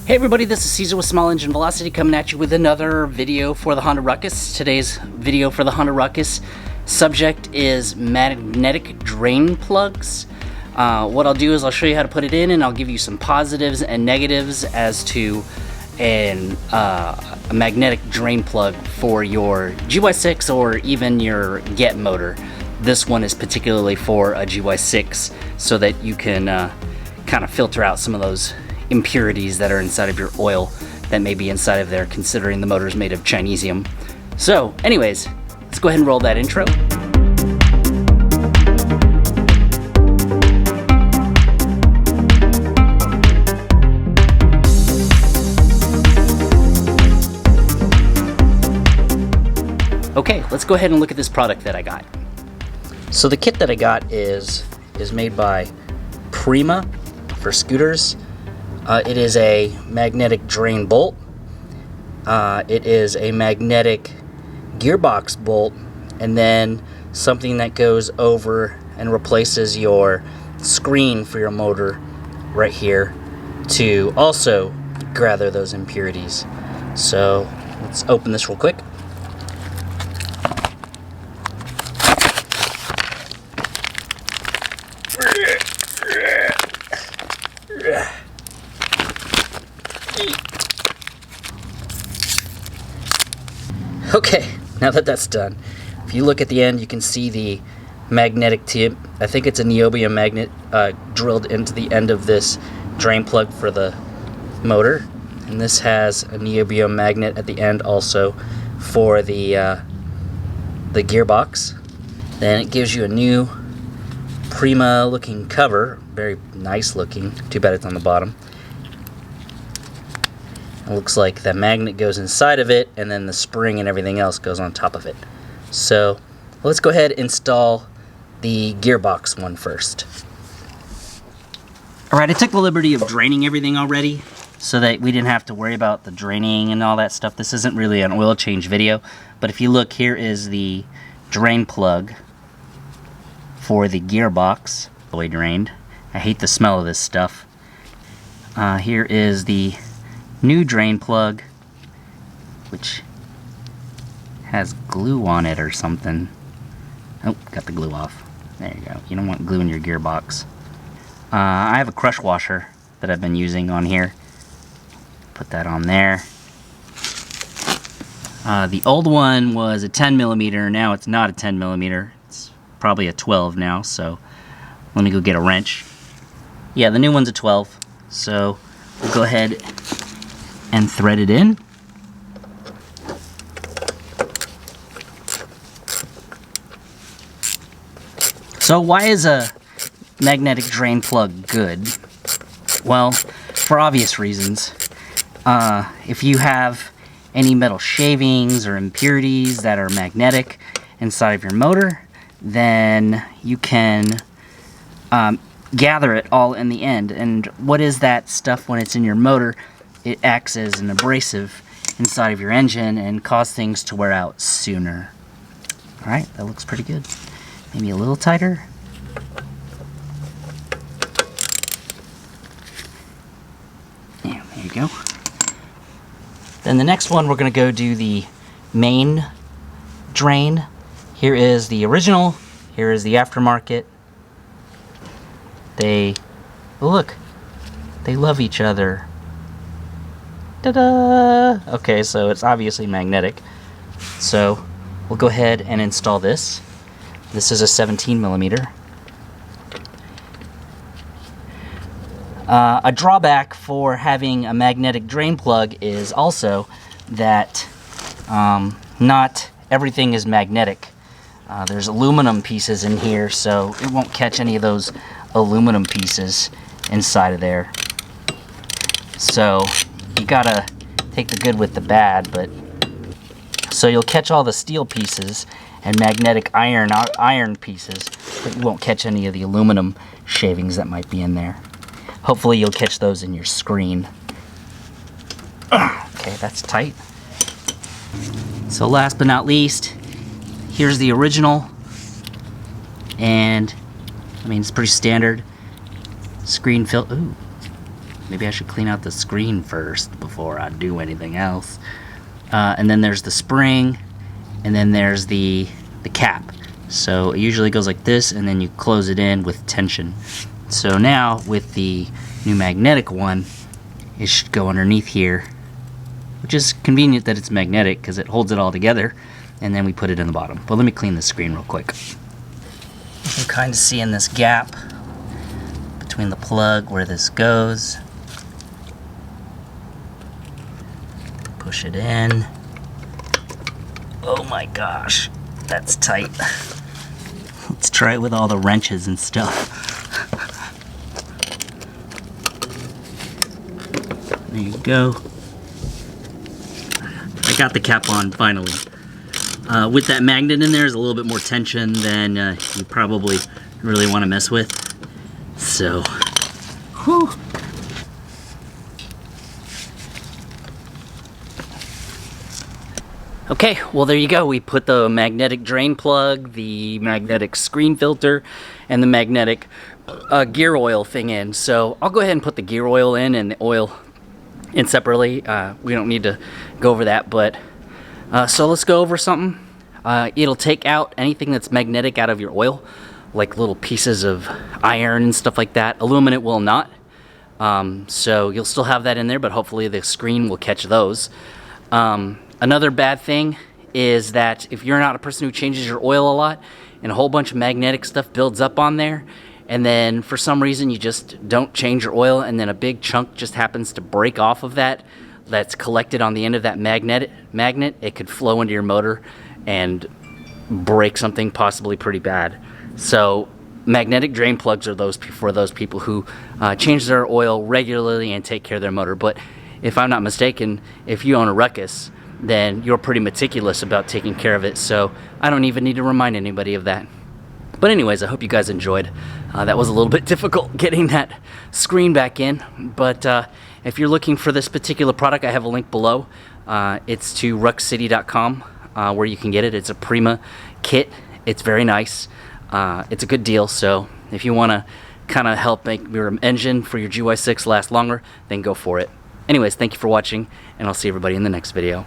Hey everybody, this is Caesar with Small Engine Velocity coming at you with another video for the Honda Ruckus. Today's video for the Honda Ruckus subject is magnetic drain plugs. What I'll do is I'll show you how to put it in, and I'll give you some positives and negatives as to a magnetic drain plug for your GY6 or even your Get motor. This one is particularly for a GY6 so that you can kind of filter out some of those impurities that are inside of your oil that may be inside of there, considering the motor is made of Chinesium. So anyways, let's go ahead and roll that intro. Okay, let's go ahead and look at this product that I got. So the kit that I got is made by Prima for scooters. It is a magnetic drain bolt. It is a magnetic gearbox bolt, and then something that goes over and replaces your screen for your motor right here to also gather those impurities. So let's open this real quick. Okay, now that that's done, if you look at the end, you can see the magnetic tip. I think it's a niobium magnet drilled into the end of this drain plug for the motor, and this has a niobium magnet at the end also for the gearbox. Then it gives you a new Prima looking cover, very nice looking. Too bad it's on the bottom. It looks like the magnet goes inside of it, and then the spring and everything else goes on top of it. So let's go ahead and install the gearbox one first. Alright, I took the liberty of draining everything already so that we didn't have to worry about the draining and all that stuff. This isn't really an oil change video, but if you look, here is the drain plug for the gearbox, fully drained. I hate the smell of this stuff. Here is the new drain plug, which has glue on it or something. Oh, got the glue off. There you go. You don't want glue in your gearbox. I have a crush washer that I've been using on here. Put that on there. The old one was a 10 millimeter. Now it's not a 10 millimeter. It's probably a 12 now, so let me go get a wrench. Yeah, the new one's a 12, so we'll go ahead and thread it in. So why is a magnetic drain plug good? Well, for obvious reasons. If you have any metal shavings or impurities that are magnetic inside of your motor, then you can gather it all in the end. And what is that stuff when it's in your motor? It acts as an abrasive inside of your engine and cause things to wear out sooner. Alright, that looks pretty good. Maybe a little tighter. Yeah, there you go. Then the next one, we're going to go do the main drain. Here is the original. Here is the aftermarket. Oh look, they love each other. Ta-da! Okay, so it's obviously magnetic. So we'll go ahead and install this. This is a 17 millimeter. A drawback for having a magnetic drain plug is also that not everything is magnetic. There's aluminum pieces in here, so it won't catch any of those aluminum pieces inside of there. So you gotta take the good with the bad, but so you'll catch all the steel pieces and magnetic iron pieces, but you won't catch any of the aluminum shavings that might be in there. Hopefully you'll catch those in your screen. Okay, that's tight. So last but not least, here's the original, and I mean, it's pretty standard. Screen fill. Ooh. maybe I should clean out the screen first before I do anything else. And then there's the spring, and then there's the cap. So it usually goes like this, and then you close it in with tension. So now with the new magnetic one, it should go underneath here, which is convenient that it's magnetic because it holds it all together, and then we put it in the bottom. But let me clean the screen real quick. You can kind of see in this gap between the plug where this goes. Push it in. Oh my gosh, that's tight. Let's try it with all the wrenches and stuff. There you go. I got the cap on finally. With that magnet in there, there's a little bit more tension than you probably really want to mess with. So, whew. Okay, well there you go. We put the magnetic drain plug, the magnetic screen filter, and the magnetic gear oil thing in. So I'll go ahead and put the gear oil in and the oil in separately. We don't need to go over that, but so let's go over something. It'll take out anything that's magnetic out of your oil, like little pieces of iron and stuff like that. Aluminum will not. So you'll still have that in there, but hopefully the screen will catch those. Another bad thing is that if you're not a person who changes your oil a lot and a whole bunch of magnetic stuff builds up on there, and then for some reason you just don't change your oil, and then a big chunk just happens to break off of that's collected on the end of that magnet, it could flow into your motor and break something possibly pretty bad. So magnetic drain plugs are for those people who change their oil regularly and take care of their motor. But if I'm not mistaken, if you own a Ruckus, then you're pretty meticulous about taking care of it, so I don't even need to remind anybody of that. But anyways, I hope you guys enjoyed. That was a little bit difficult getting that screen back in, but if you're looking for this particular product, I have a link below. It's to ruckscity.com where you can get it. It's a Prima kit. It's very nice. It's a good deal, so if you want to kind of help make your engine for your GY6 last longer, then go for it. Anyways, thank you for watching, and I'll see everybody in the next video.